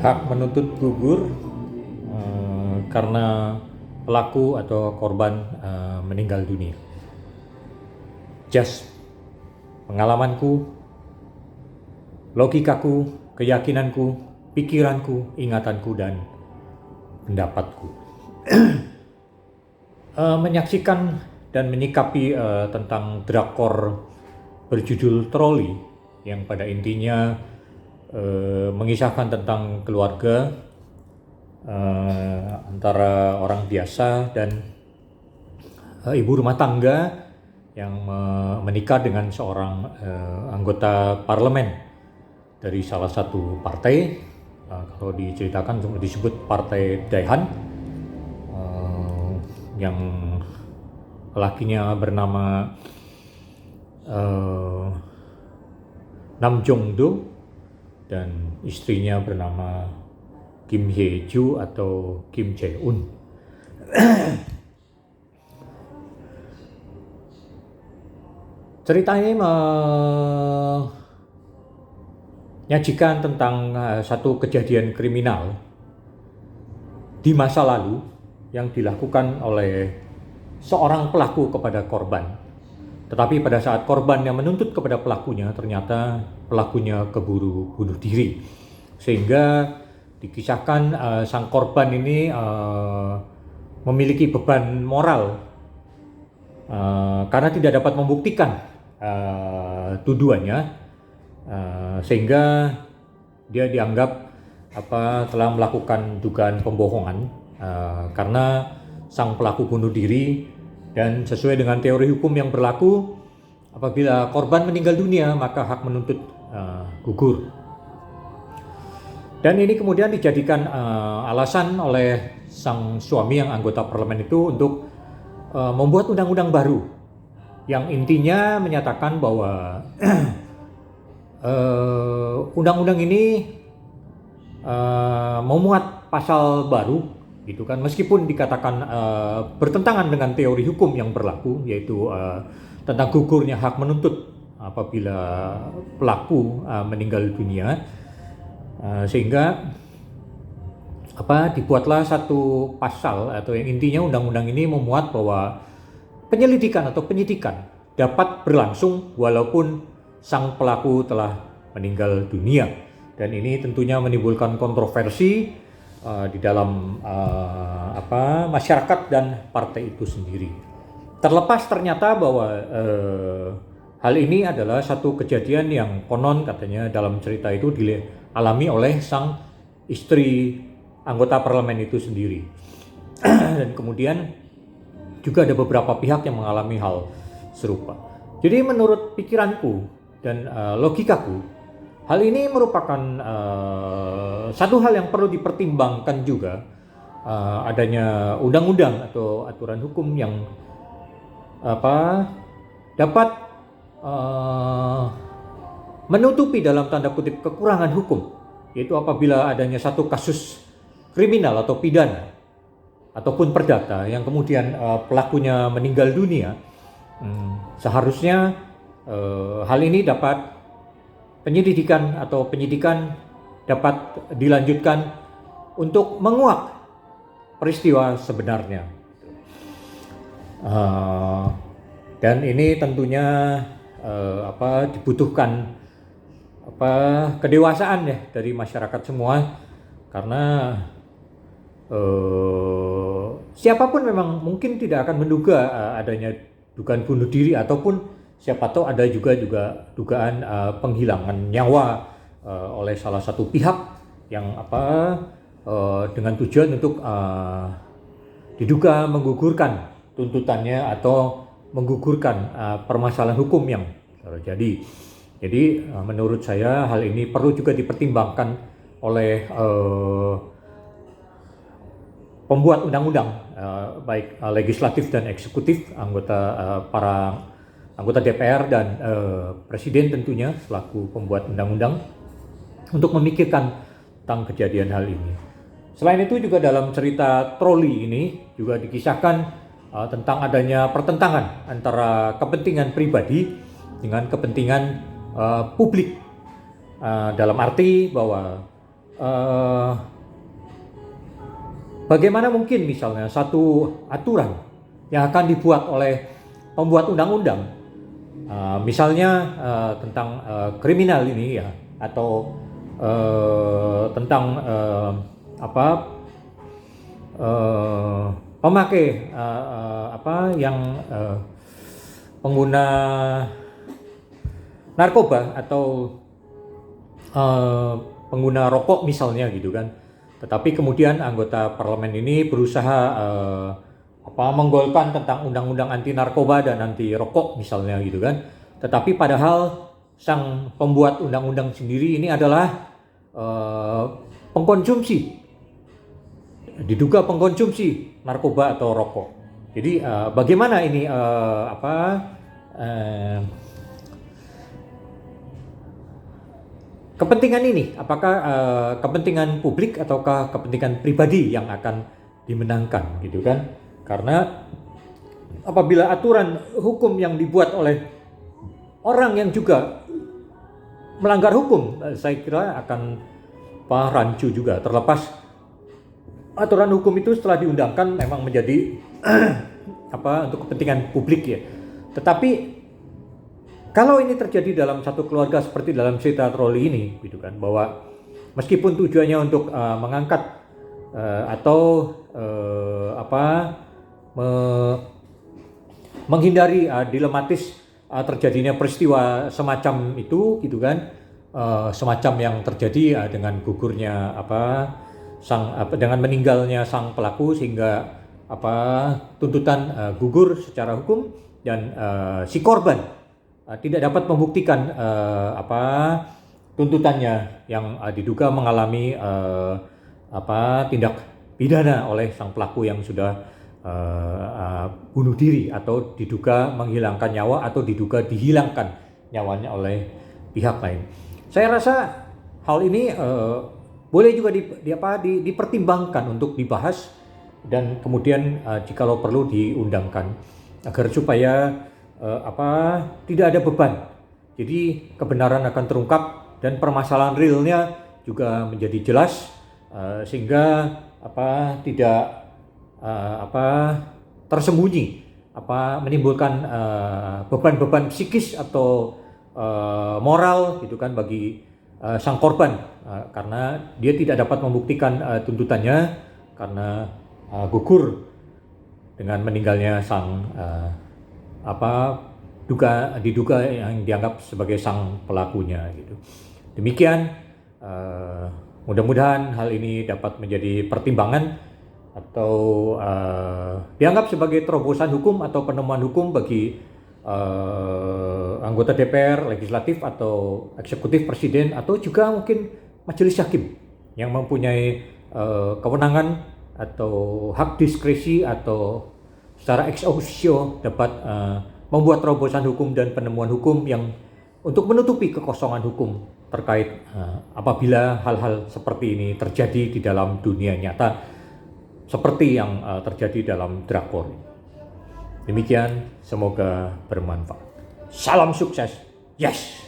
hak menuntut gugur karena pelaku atau korban meninggal dunia. Just pengalamanku, logikaku, keyakinanku, pikiranku, ingatanku, dan pendapatku. Menyaksikan dan menyikapi tentang drakor berjudul Trolli yang pada intinya mengisahkan tentang keluarga antara orang biasa dan ibu rumah tangga yang menikah dengan seorang anggota parlemen dari salah satu partai. Kalau diceritakan disebut Partai Daehan, yang lakinya bernama Nam Jong-do dan istrinya bernama Kim Hye-ju atau Kim Jae-un. Cerita ini menyajikan tentang satu kejadian kriminal di masa lalu yang dilakukan oleh seorang pelaku kepada korban. Tetapi pada saat korban yang menuntut kepada pelakunya, ternyata pelakunya keburu bunuh diri. Sehingga dikisahkan sang korban ini memiliki beban moral karena tidak dapat membuktikan tuduhannya, sehingga dia dianggap telah melakukan dugaan pembohongan karena sang pelaku bunuh diri. Dan sesuai dengan teori hukum yang berlaku, apabila korban meninggal dunia maka hak menuntut gugur. Dan ini kemudian dijadikan alasan oleh sang suami yang anggota parlemen itu untuk membuat undang-undang baru yang intinya menyatakan bahwa undang-undang ini memuat pasal baru, gitu kan, meskipun dikatakan bertentangan dengan teori hukum yang berlaku, yaitu tentang gugurnya hak menuntut apabila pelaku meninggal dunia, sehingga dibuatlah satu pasal atau yang intinya undang-undang ini memuat bahwa penyelidikan atau penyidikan dapat berlangsung walaupun sang pelaku telah meninggal dunia. Dan ini tentunya menimbulkan kontroversi di dalam masyarakat dan partai itu sendiri. Terlepas ternyata bahwa hal ini adalah satu kejadian yang konon katanya dalam cerita itu dialami oleh sang istri anggota parlemen itu sendiri. Dan kemudian juga ada beberapa pihak yang mengalami hal serupa. Jadi menurut pikiranku dan logikaku, hal ini merupakan satu hal yang perlu dipertimbangkan juga, adanya undang-undang atau aturan hukum yang dapat menutupi dalam tanda kutip kekurangan hukum, yaitu apabila adanya satu kasus kriminal atau pidana ataupun perdata yang kemudian pelakunya meninggal dunia, seharusnya hal ini dapat penyidikan dapat dilanjutkan untuk menguak peristiwa sebenarnya. Dan ini tentunya dibutuhkan kedewasaan ya dari masyarakat semua, karena siapapun memang mungkin tidak akan menduga adanya dugaan bunuh diri, ataupun siapa tahu ada juga dugaan penghilangan nyawa oleh salah satu pihak yang dengan tujuan untuk diduga menggugurkan tuntutannya atau menggugurkan permasalahan hukum yang terjadi. Jadi menurut saya hal ini perlu juga dipertimbangkan oleh pembuat undang-undang, baik legislatif dan eksekutif, para anggota DPR dan Presiden tentunya selaku pembuat undang-undang, untuk memikirkan tentang kejadian hal ini. Selain itu juga dalam cerita Trolli ini juga dikisahkan tentang adanya pertentangan antara kepentingan pribadi dengan kepentingan publik, dalam arti bahwa eh, bagaimana mungkin misalnya satu aturan yang akan dibuat oleh pembuat undang-undang, misalnya tentang kriminal ini ya, atau tentang apa pemakai yang pengguna narkoba atau pengguna rokok misalnya gitu kan. Tetapi kemudian anggota parlemen ini berusaha menggolkan tentang undang-undang anti narkoba dan anti rokok misalnya gitu kan. Tetapi padahal sang pembuat undang-undang sendiri ini adalah pengkonsumsi, diduga pengkonsumsi narkoba atau rokok. Jadi bagaimana ini kepentingan ini, apakah kepentingan publik ataukah kepentingan pribadi yang akan dimenangkan gitu kan? Karena apabila aturan hukum yang dibuat oleh orang yang juga melanggar hukum, saya kira akan rancu juga. Terlepas aturan hukum itu setelah diundangkan memang menjadi untuk kepentingan publik ya. Tetapi kalau ini terjadi dalam satu keluarga seperti dalam cerita troli ini, gitu kan, bahwa meskipun tujuannya untuk mengangkat menghindari dilematis terjadinya peristiwa semacam itu, gitu kan, semacam yang terjadi dengan gugurnya dengan meninggalnya sang pelaku sehingga tuntutan gugur secara hukum dan si korban tidak dapat membuktikan tuntutannya yang diduga mengalami tindak pidana oleh sang pelaku yang sudah bunuh diri atau diduga menghilangkan nyawa atau diduga dihilangkan nyawanya oleh pihak lain. Saya rasa hal ini boleh juga dipertimbangkan untuk dibahas dan kemudian jikalau perlu diundangkan agar supaya tidak ada beban. Jadi kebenaran akan terungkap dan permasalahan realnya juga menjadi jelas sehingga tidak tersembunyi, menimbulkan beban-beban psikis atau moral gitu kan bagi sang korban karena dia tidak dapat membuktikan tuntutannya karena gugur dengan meninggalnya sang diduga yang dianggap sebagai sang pelakunya gitu. Demikian, mudah-mudahan hal ini dapat menjadi pertimbangan atau dianggap sebagai terobosan hukum atau penemuan hukum bagi anggota DPR, legislatif atau eksekutif, presiden, atau juga mungkin majelis hakim yang mempunyai kewenangan atau hak diskresi atau secara ex officio dapat membuat terobosan hukum dan penemuan hukum yang untuk menutupi kekosongan hukum terkait apabila hal-hal seperti ini terjadi di dalam dunia nyata seperti yang terjadi dalam drakor. Demikian, semoga bermanfaat. Salam sukses. Yes.